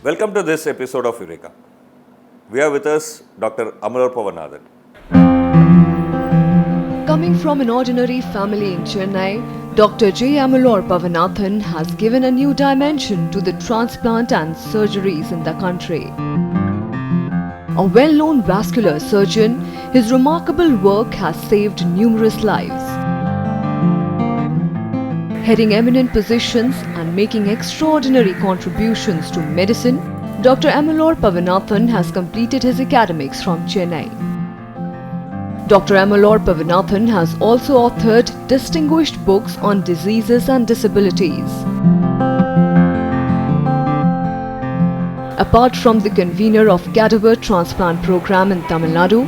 Welcome to this episode of Eureka. We are with us Dr. Amalorpavanathan. Coming from an ordinary family in Chennai, Dr. J Amalorpavanathan has given a new dimension to the transplant and surgeries in the country. A well-known vascular surgeon, his remarkable work has saved numerous lives. Heading eminent positions and making extraordinary contributions to medicine, Dr. Amalorpavanathan has completed his academics from Chennai. Dr. Amalorpavanathan has also authored distinguished books on diseases and disabilities. Apart from the convener of Cadaver Transplant Programme in Tamil Nadu,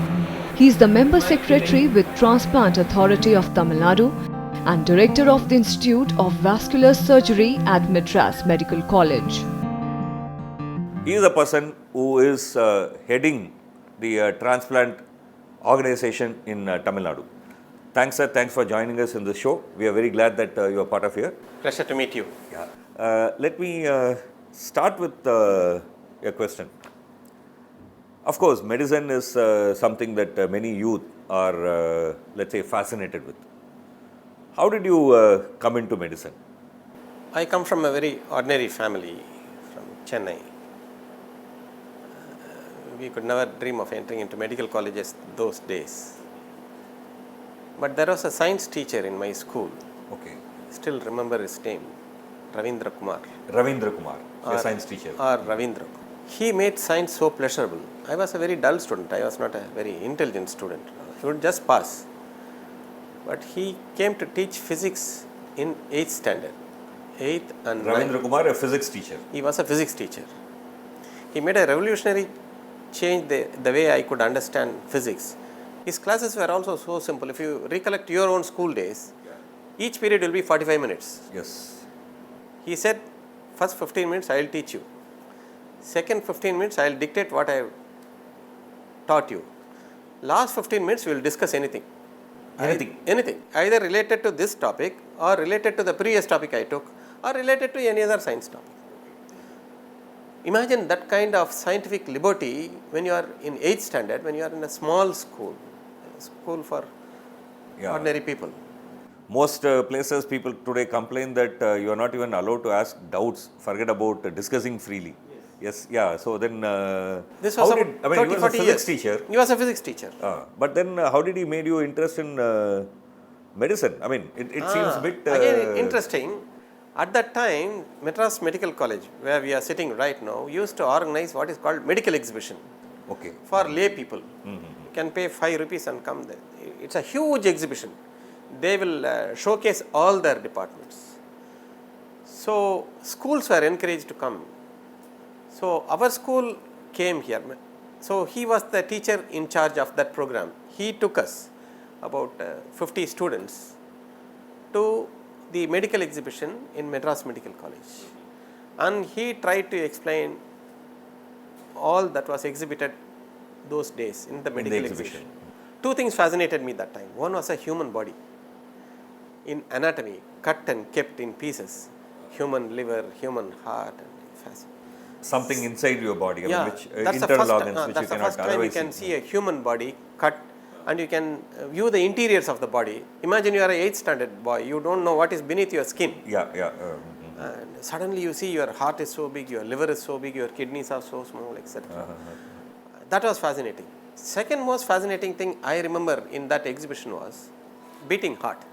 he is the member secretary with Transplant Authority of Tamil Nadu and director of the Institute of Vascular Surgery at Madras Medical College. He is a person who is heading the transplant organization in Tamil Nadu. Thanks, sir. Thanks for joining us in this show. We are very glad that you are part of here. Pleasure to meet you. Yeah. Let me start with a question. Of course, medicine is something that many youth are, let's say, fascinated with. How did you come into medicine? I come from a very ordinary family from Chennai. We could never dream of entering into medical colleges those days. But there was a science teacher in my school. Okay. Still remember his name, Ravindra Kumar. Ravindra Kumar, a science teacher. Ravindra. He made science so pleasurable. I was a very dull student. I was not a very intelligent student. I would just pass. But he came to teach physics in 8th standard. 8th and Ravindra Kumar, a physics teacher. He was a physics teacher. He made a revolutionary change the way I could understand physics. His classes were also so simple. If you recollect your own school days, each period will be 45 minutes. Yes. He said, first 15 minutes I will teach you. Second 15 minutes I will dictate what I have taught you. Last 15 minutes we will discuss anything. Anything. Either related to this topic or related to the previous topic I took or related to any other science topic. Imagine that kind of scientific liberty when you are in 8th standard, when you are in a small school for ordinary people. Most places people today complain that you are not even allowed to ask doubts, forget about discussing freely. Yes, yeah. So then, this was he was a physics teacher. He was a physics teacher. But then, how did he made you interest in medicine? I mean, it seems a bit again interesting. At that time, Madras Medical College, where we are sitting right now, used to organize what is called medical exhibition. Okay. For lay people. You can pay 5 rupees and come there. It's a huge exhibition. They will showcase all their departments. So schools were encouraged to come. So our school came here. So he was the teacher in charge of that program. He took us, about 50 students, to the medical exhibition in Madras Medical College. And he tried to explain all that was exhibited those days in the medical exhibition. Two things fascinated me that time. One was a human body in anatomy, cut and kept in pieces. Human liver, human heart, and something inside your body, which that's internal organs which that's you the cannot first time you otherwise can see a human body cut and you can view the interiors of the body. Imagine you are an 8th standard boy, you don't know what is beneath your skin. And suddenly you see your heart is so big, your liver is so big, your kidneys are so small, etc. That was fascinating. Second most fascinating thing I remember in that exhibition was beating heart.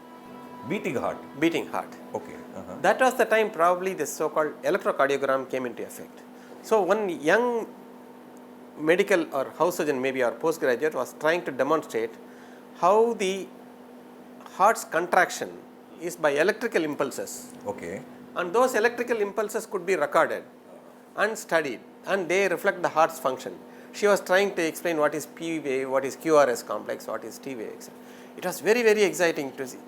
Beating heart? Beating heart. Okay. That was the time probably this so-called electrocardiogram came into effect. So one young medical or house surgeon maybe or postgraduate was trying to demonstrate how the heart's contraction is by electrical impulses. Okay. And those electrical impulses could be recorded and studied and they reflect the heart's function. She was trying to explain what is P wave, what is QRS complex, what is T wave, etc. It was very, very exciting to see.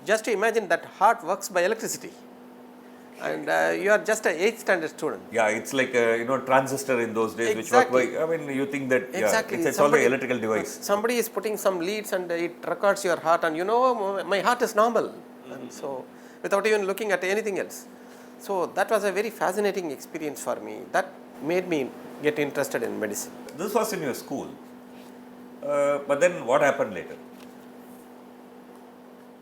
Just to imagine that heart works by electricity. And you are just an 8th standard student. Yeah, it's like transistor in those days, exactly. which work by, you think that exactly. it's all the electrical device. Somebody is putting some leads and it records your heart and my heart is normal. And so, without even looking at anything else. So, that was a very fascinating experience for me. That made me get interested in medicine. This was in your school. But then what happened later?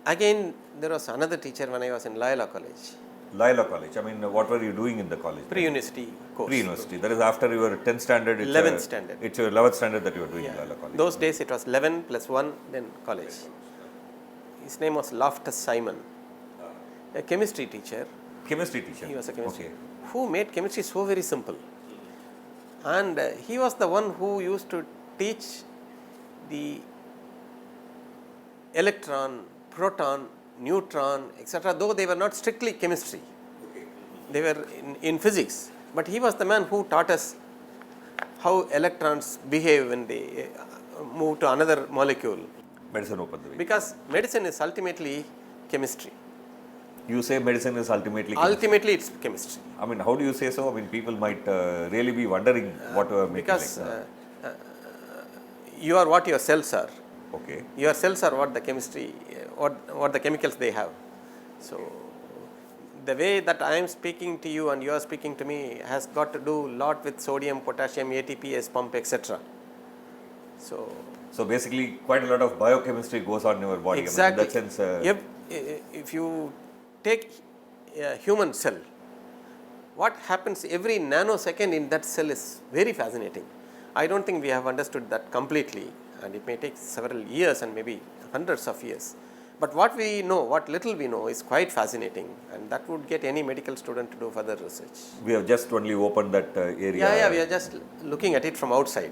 Again, there was another teacher when I was in Loyola College. Loyola College. I mean, what were you doing in the college? Pre-university course. Pre-university. That is after you were 10th standard. 11th standard. It's your 11th standard that you were doing in Loyola College. Those days it was 11 plus 1, then college. His name was Loftus Simon, a chemistry teacher. Chemistry teacher? He was a chemistry Okay. who made chemistry so very simple. And he was the one who used to teach the electron, proton, neutron, etc., though they were not strictly chemistry. They were in physics. But he was the man who taught us how electrons behave when they move to another molecule. Medicine opened the way. Because medicine is ultimately chemistry. You say medicine is ultimately chemistry. Ultimately, it's chemistry. I mean, how do you say so? I mean, people might really be wondering what you are making Because like that. you are what your cells are. Okay. Your cells are what the chemistry, what the chemicals they have. So, the way that I am speaking to you and you are speaking to me has got to do a lot with sodium, potassium, ATPase pump, etc. So basically, quite a lot of biochemistry goes on in your body. Exactly. I mean, in that sense, if you take a human cell, what happens every nanosecond in that cell is very fascinating. I don't think we have understood that completely, and it may take several years and maybe hundreds of years. But what we know, what little we know, is quite fascinating, and that would get any medical student to do further research. we have just only opened that area. Yeah, we are just looking at it from outside.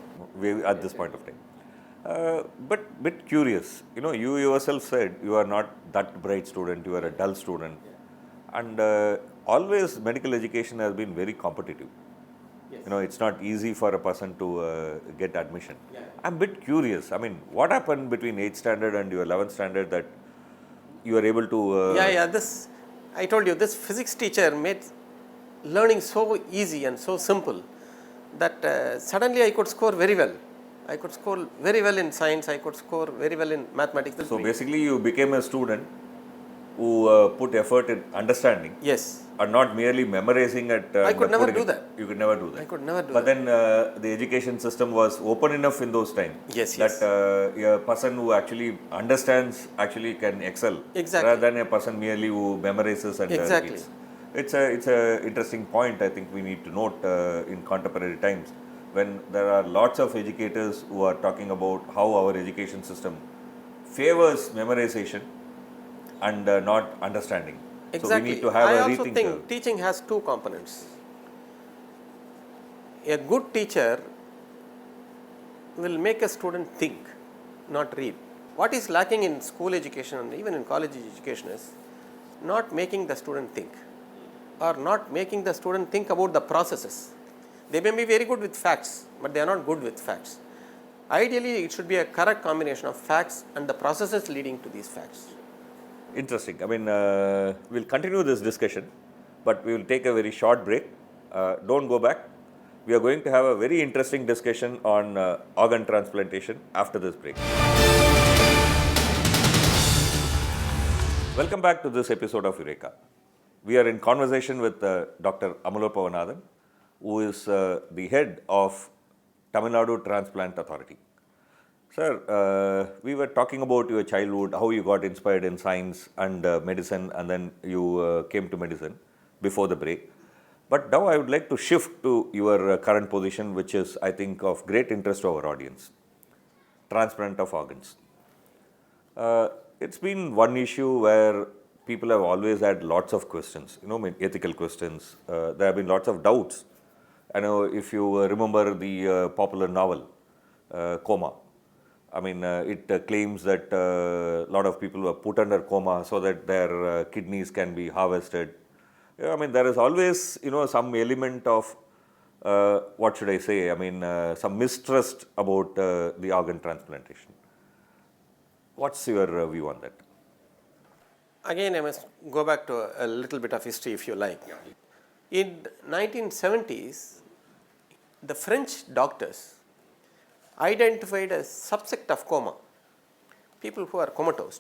At this point of time. But bit curious, you yourself said you are not that bright student, you are a dull student, and always medical education has been very competitive. It's not easy for a person to get admission. I'm a bit curious. I mean, what happened between 8th standard and your 11th standard that you are able to... This, I told you, this physics teacher made learning so easy and so simple that suddenly I could score very well. I could score very well in science, I could score very well in mathematics. So basically you became a student who put effort in understanding. Yes. And not merely memorizing it. I could never do that. You could never do that. I could never do but that. But then the education system was open enough in those times. Yes, that a person who actually understands actually can excel. Exactly. Rather than a person merely who memorizes and exactly. It's a interesting point I think we need to note in contemporary times, when there are lots of educators who are talking about how our education system favors memorization and not understanding. Exactly. So we need to have I a also rethink. think teaching has two components. A good teacher will make a student think, not read. What is lacking in school education and even in college education is not making the student think, or not making the student think about the processes. They may be very good with facts, but they are not good with facts. Ideally, it should be a correct combination of facts and the processes leading to these facts. Interesting. I mean, we'll continue this discussion, but we will take a very short break. Don't go back. We are going to have a very interesting discussion on organ transplantation after this break. Welcome back to this episode of Eureka. We are in conversation with Dr. Amalorpavanathan, who is the head of Tamil Nadu Transplant Authority. Sir, we were talking about your childhood, how you got inspired in science and medicine, and then you came to medicine before the break. But now I would like to shift to your current position, which is, I think, of great interest to our audience: transplant of organs. It's been one issue where people have always had lots of questions, ethical questions. There have been lots of doubts. I know if you remember the popular novel, Coma. I mean, it claims that a lot of people were put under coma so that their kidneys can be harvested. I mean, there is always, some element of, what should I say, some mistrust about the organ transplantation. What's your view on that? Again, I must go back to a little bit of history if you like. In 1970s, the French doctors identified a subsect of coma, people who are comatose.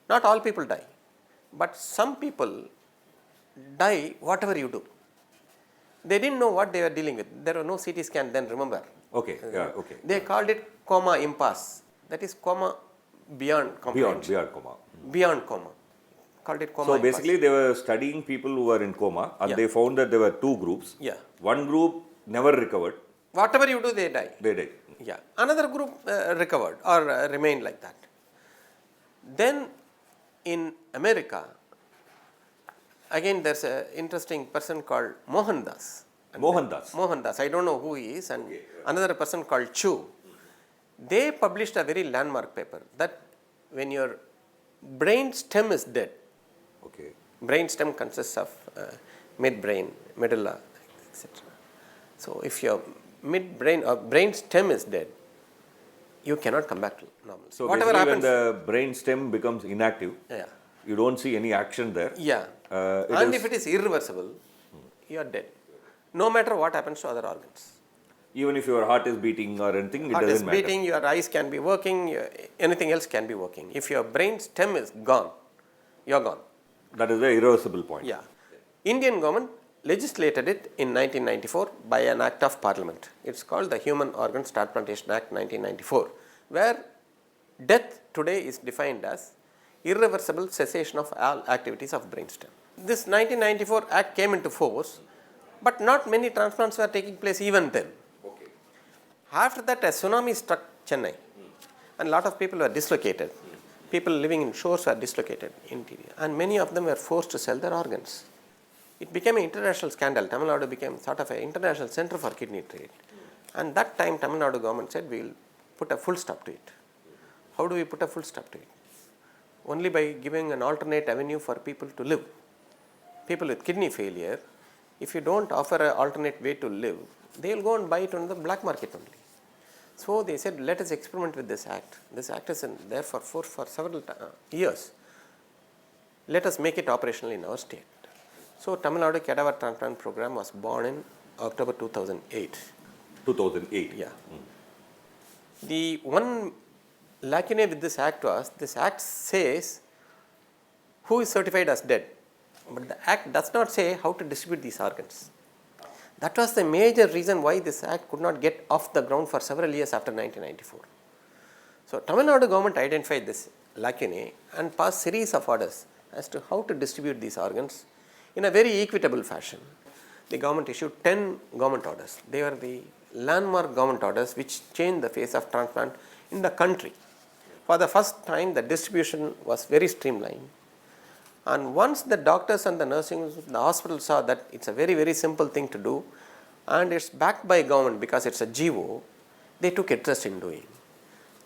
Not all people die, but some people die whatever you do. They didn't know what they were dealing with. There were no CT scan then, remember. Okay, yeah, okay. They called it coma impasse. That is coma beyond comprehension. Beyond coma. Beyond coma. Called it coma So impasse. basically they were studying people who were in coma and Yeah. they found that there were two groups. Yeah. One group never recovered. Whatever you do, they die. They died. Yeah. Another group recovered or remained like that. Then in America, again there's an interesting person called Mohandas. Mohandas. I don't know who he is, and another person called Chu. They published a very landmark paper that when your brain stem is dead, Okay. brain stem consists of midbrain, medulla, etc. So if your midbrain or brain stem is dead, you cannot come back to normal. So whatever basically happens, when the brain stem becomes inactive, yeah, you don't see any action there. yeah, and if it is irreversible, you are dead. No matter what happens to other organs. Even if your heart is beating or anything, it Heart is doesn't matter. beating, your eyes can be working, anything else can be working. If your brain stem is gone, you are gone. That is the irreversible point. Yeah. Indian government legislated it in 1994 by an act of parliament. It's called the Human Organ Transplantation Act 1994, where death today is defined as irreversible cessation of all activities of brainstem. This 1994 act came into force, but not many transplants were taking place even then. Okay. After that, a tsunami struck Chennai, and a lot of people were dislocated. People living in shores were dislocated interior, and many of them were forced to sell their organs. It became an international scandal. Tamil Nadu became sort of an international center for kidney trade. And that time, Tamil Nadu government said, we will put a full stop to it. How do we put a full stop to it? Only by giving an alternate avenue for people to live. People with kidney failure, if you don't offer an alternate way to live, they will go and buy it on the black market only. So they said, let us experiment with this act. This act is there for several years. Let us make it operational in our state. So Tamil Nadu Cadaver Transplant Programme was born in October 2008. 2008. Yeah. The one lacunae with this act was, this act says who is certified as dead, but the act does not say how to distribute these organs. That was the major reason why this act could not get off the ground for several years after 1994. So Tamil Nadu government identified this lacunae and passed series of orders as to how to distribute these organs in a very equitable fashion. The government issued 10 government orders. They were the landmark government orders which changed the face of transplant in the country. For the first time, the distribution was very streamlined. And once the doctors and the nursing, the hospital saw that it's a very, very simple thing to do and it's backed by government because it's a GO, they took interest in doing.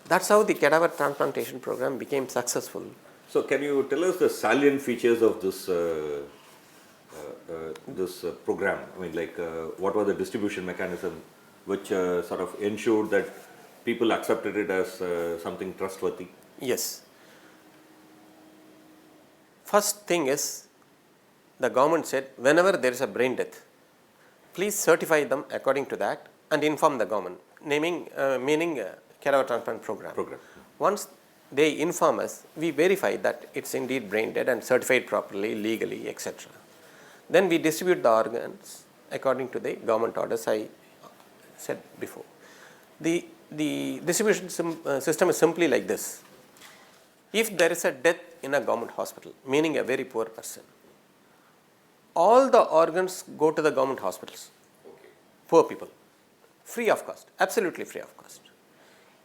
That's how the Cadaver Transplantation Programme became successful. So can you tell us the salient features of this program? I mean, like what was the distribution mechanism which sort of ensured that people accepted it as something trustworthy? Yes. First thing is, the government said, whenever there is a brain death, please certify them according to that and inform the government, meaning Cadaver Transplant Programme. Once they inform us, we verify that it's indeed brain dead and certified properly, legally, etc. Then we distribute the organs according to the government orders I said before. The distribution system is simply like this. If there is a death in a government hospital, meaning a very poor person, all the organs go to the government hospitals. Poor people, free of cost, absolutely free of cost.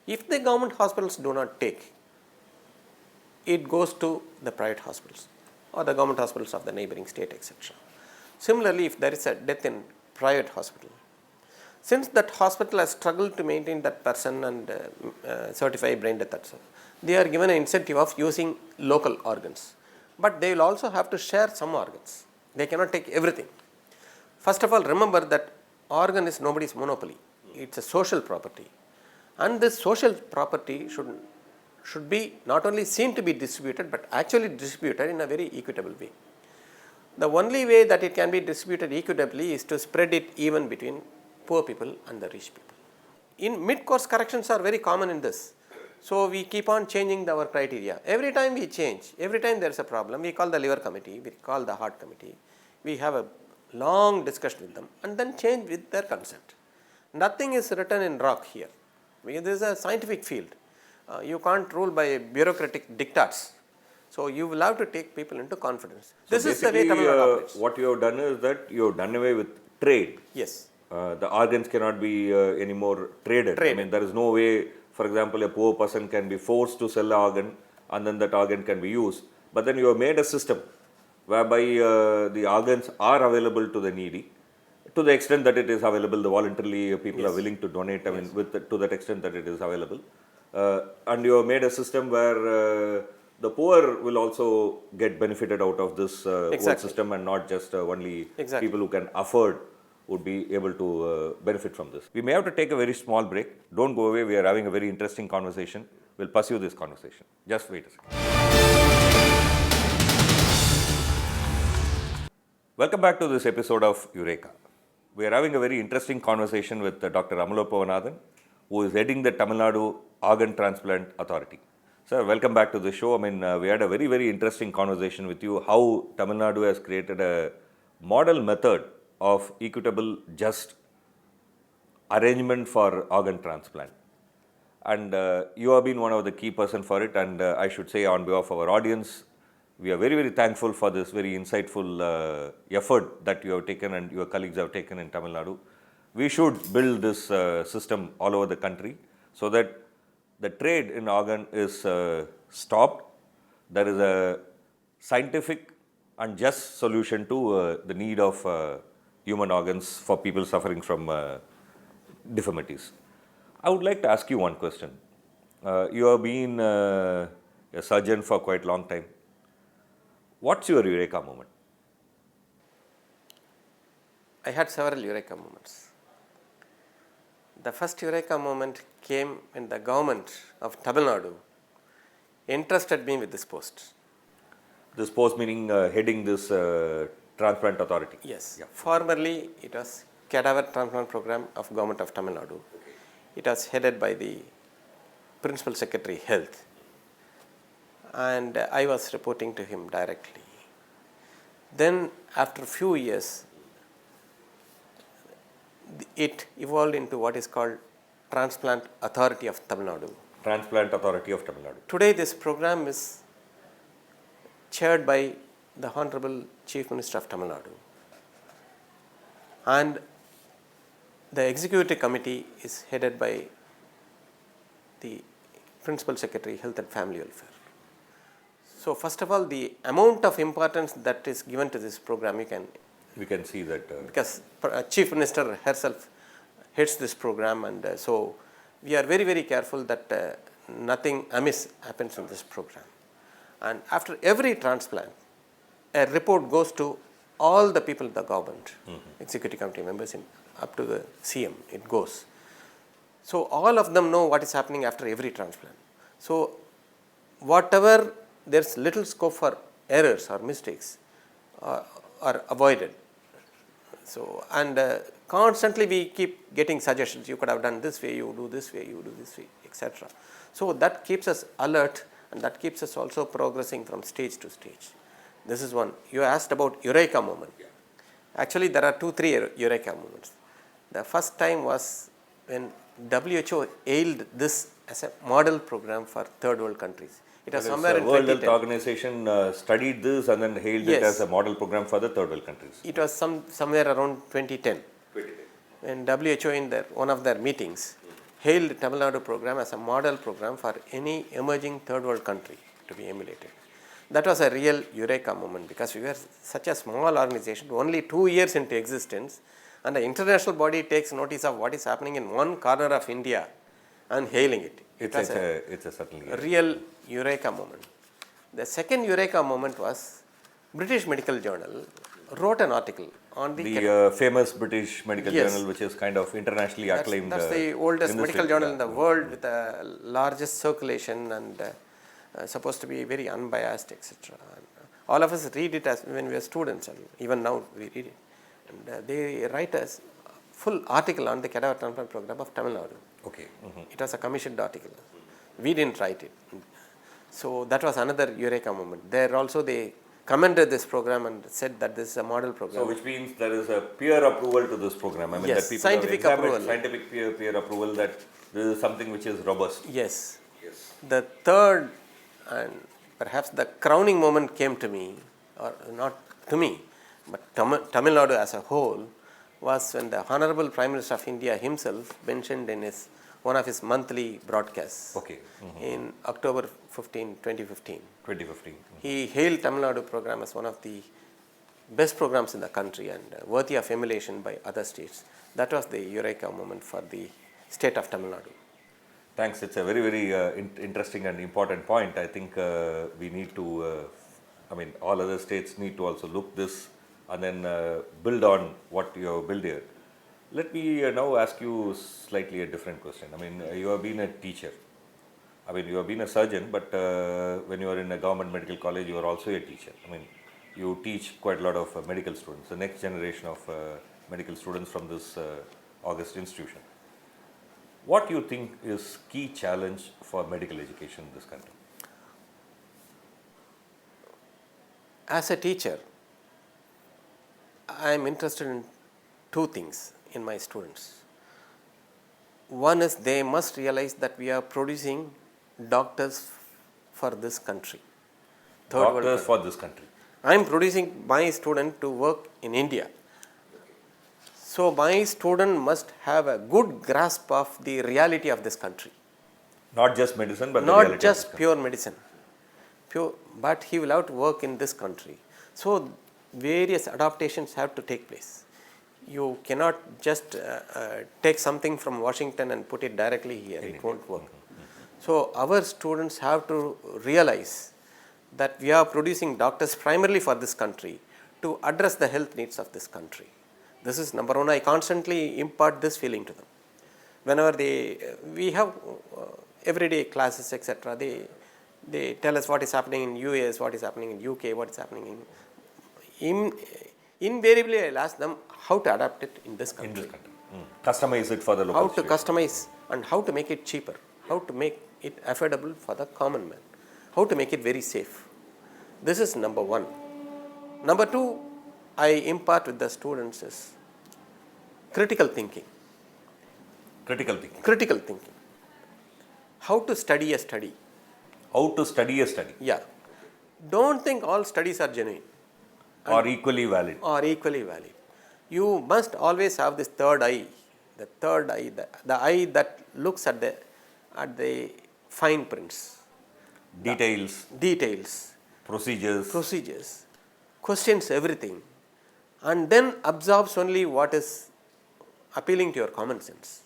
If the government hospitals do not take, it goes to the private hospitals or the government hospitals of the neighboring state, etc. Similarly, if there is a death in private hospital, since that hospital has struggled to maintain that person and certify brain death, etc., they are given an incentive of using local organs. But they will also have to share some organs. They cannot take everything. First of all, remember that organ is nobody's monopoly. It's a social property. And this social property should be not only seen to be distributed, but actually distributed in a very equitable way. The only way that it can be distributed equitably is to spread it even between poor people and the rich people. In mid-course corrections are very common in this. So we keep on changing our criteria. Every time we change, every time there is a problem, we call the liver committee, we call the heart committee. We have a long discussion with them, and then change with their consent. Nothing is written in rock here. This is a scientific field. You can't rule by bureaucratic diktats. So you will have to take people into confidence. So this is the way Tamil Nadu operates. What you have done is that you have done away with trade. Yes. The organs cannot be anymore traded. I mean, there is no way, for example, a poor person can be forced to sell an organ and then that organ can be used. But then you have made a system whereby the organs are available to the needy. To the extent that it is available, the voluntarily people are willing to donate, I mean, to that extent that it is available. And you have made a system where the poor will also get benefited out of this whole system, and not just only people who can afford would be able to benefit from this. We may have to take a very small break. Don't go away. We are having a very interesting conversation. We'll pursue this conversation. Just wait a second. Welcome back to this episode of Eureka. We are having a very interesting conversation with Dr. Amalorpavanathan, who is heading the Tamil Nadu Organ Transplant Authority. Sir, welcome back to the show. I mean, we had a very, very interesting conversation with you, how Tamil Nadu has created a model method of equitable, just arrangement for organ transplant. And you have been one of the key person for it, and I should say on behalf of our audience, we are very, very thankful for this very insightful effort that you have taken and your colleagues have taken in Tamil Nadu. We should build this system all over the country so that the trade in organ is stopped. There is a scientific and just solution to the need of human organs for people suffering from deformities. I would like to ask you one question. You have been a surgeon for quite a long time. What's your Eureka moment? I had several Eureka moments. The first Eureka moment came when the government of Tamil Nadu entrusted me with this post. This post meaning heading this transplant authority? Yes. Yeah. Formerly it was Cadaver Transplant Programme of Government of Tamil Nadu. It was headed by the Principal Secretary Health, and I was reporting to him directly. Then after a few years, it evolved into what is called Transplant Authority of Tamil Nadu. Transplant Authority of Tamil Nadu. Today this program is chaired by the Honorable Chief Minister of Tamil Nadu, and the executive committee is headed by the Principal Secretary Health and Family Welfare. So first of all, the amount of importance that is given to this program, we can see that because Chief Minister herself heads this program, and so we are very, very careful that nothing amiss happens in this program. And after every transplant, a report goes to all the people in the government, executive committee members, up to the CM, it goes. So all of them know what is happening after every transplant. So whatever there is little scope for errors or mistakes are avoided. So, and constantly we keep getting suggestions, you could have done this way, you do this way, you do this way, etc. So that keeps us alert, and that keeps us also progressing from stage to stage. This is one. You asked about Eureka moment. Actually, there are 2-3 Eureka moments. The first time was when WHO hailed this as a model program for third world countries. It was somewhere in World Health Organization studied this and then hailed it as a model program for the third world countries. It was somewhere around 2010. When WHO in one of their meetings hailed Tamil Nadu program as a model program for any emerging third world country to be emulated. That was a real Eureka moment, because we were such a small organization, only 2 years into existence, and the international body takes notice of what is happening in one corner of India and hailing it. It's certainly a real Eureka moment. The second Eureka moment was British Medical Journal wrote an article on the famous British Medical Journal, which is kind of internationally acclaimed. That's the oldest medical journal in the world, with the largest circulation, and supposed to be very unbiased, etc. All of us read it as when we were students, and even now we read it. And they write a full article on the Cadaver Transplant Programme of Tamil Nadu. Okay. It was a commissioned article. We didn't write it. So that was another Eureka moment. There also they commended this program and said that this is a model program. So, which means there is a peer approval to this program. I mean, Yes, that people scientific have examined approval. scientific peer approval that this is something which is robust. Yes. Yes. The third and perhaps the crowning moment came to me, or not to me, but Tamil Nadu as a whole, was when the Honorable Prime Minister of India himself mentioned in one of his monthly broadcasts in October 15, 2015. 2015. He hailed Tamil Nadu program as one of the best programs in the country and worthy of emulation by other states. That was the Eureka moment for the state of Tamil Nadu. Thanks. It's a very, very interesting and important point. I think we need to, all other states need to also look this and then build on what you have built here. Let me now ask you slightly a different question. I mean, you have been a teacher. I mean, you have been a surgeon, but when you are in a government medical college, you are also a teacher. I mean, you teach quite a lot of medical students, the next generation of medical students from this august institution. What do you think is key challenge for medical education in this country? As a teacher, I am interested in two things in my students. One is they must realize that we are producing doctors for this country. Doctors for this country. I am producing my student to work in India. So my student must have a good grasp of the reality of this country. Not just medicine, but not just pure medicine. But he will have to work in this country. So various adaptations have to take place. You cannot just take something from Washington and put it directly here. It won't work. So our students have to realize that we are producing doctors primarily for this country to address the health needs of this country. This is number one. I constantly impart this feeling to them. Whenever we have everyday classes, etc., they tell us what is happening in US, what is happening in UK, what is happening invariably I'll ask them how to adapt it in this country. Customize it for the local How to customize and how to make it cheaper, how to make it affordable for the common man, how to make it very safe. This is number one. Number two, I impart with the students is critical thinking. Critical thinking. Critical thinking. How to study a study. How to study a study. Yeah. Don't think all studies are genuine. Or equally valid. Or equally valid. You must always have this third eye. The third eye, the eye that looks at the fine prints. Details. Procedures. Questions everything. And then absorbs only what is appealing to your common sense,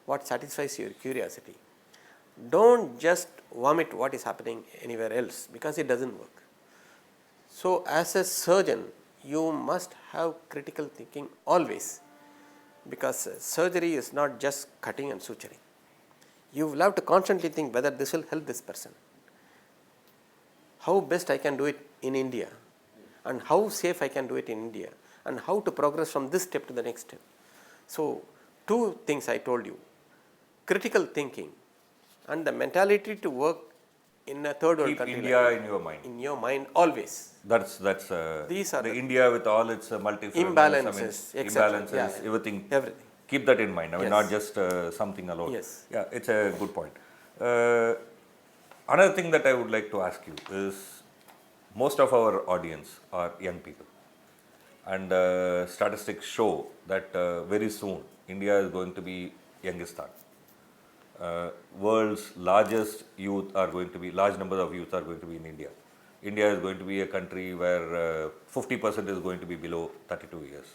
what satisfies your curiosity. Don't just vomit what is happening anywhere else because it doesn't work. So as a surgeon, you must have critical thinking always, because surgery is not just cutting and suturing. You will have to constantly think whether this will help this person, how best I can do it in India, and how safe I can do it in India, and how to progress from this step to the next step. So two things I told you: critical thinking and the mentality to work in a third world Keep country. India in your mind. In your mind always. That's These are the India with all its multiform imbalances, everything. Everything. Keep that in mind. I mean, Yes. not just something alone. Yes. Yeah, it's a good point. Another thing that I would like to ask you is, most of our audience are young people, and statistics show that very soon India is going to be Youngistan. World's largest youth are going to be, large number of youth are going to be in India. India is going to be a country where 50% is going to be below 32 years.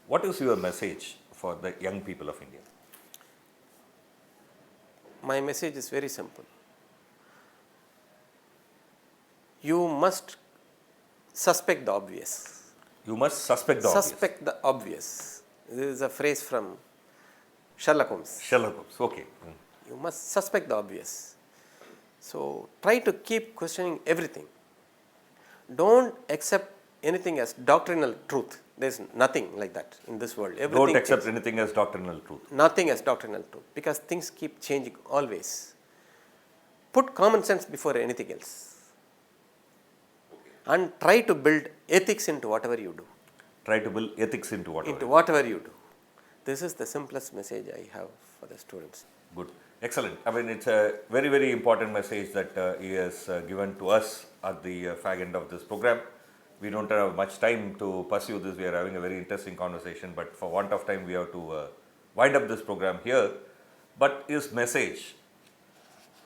What is your message for the young people of India? My message is very simple. You must suspect the obvious. You must suspect the obvious. Suspect the obvious. This is a phrase from Sherlock Holmes. Sherlock Holmes, okay. You must suspect the obvious. So try to keep questioning everything. Don't accept anything as doctrinal truth. There is nothing like that in this world. Everything Don't accept anything as doctrinal truth. Nothing as doctrinal truth, because things keep changing always. Put common sense before anything else. and try to build ethics into whatever you do. Try to build ethics into whatever. Into whatever you do. This is the simplest message I have for the students. Good. Excellent. I mean, it's a very, very important message that he has given to us at the fag end of this program. We don't have much time to pursue this. We are having a very interesting conversation, but for want of time, we have to wind up this program here. But his message,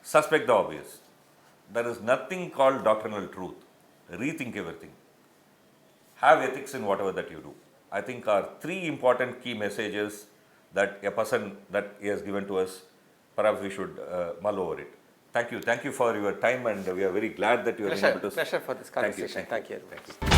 suspect the obvious. There is nothing called doctrinal truth. Rethink everything. Have ethics in whatever that you do. I think are three important key messages that a person that he has given to us, perhaps we should mull over it. Thank you. Thank you for your time, and we are very glad that you are able to. Pleasure for this conversation. Thank you. Thank you.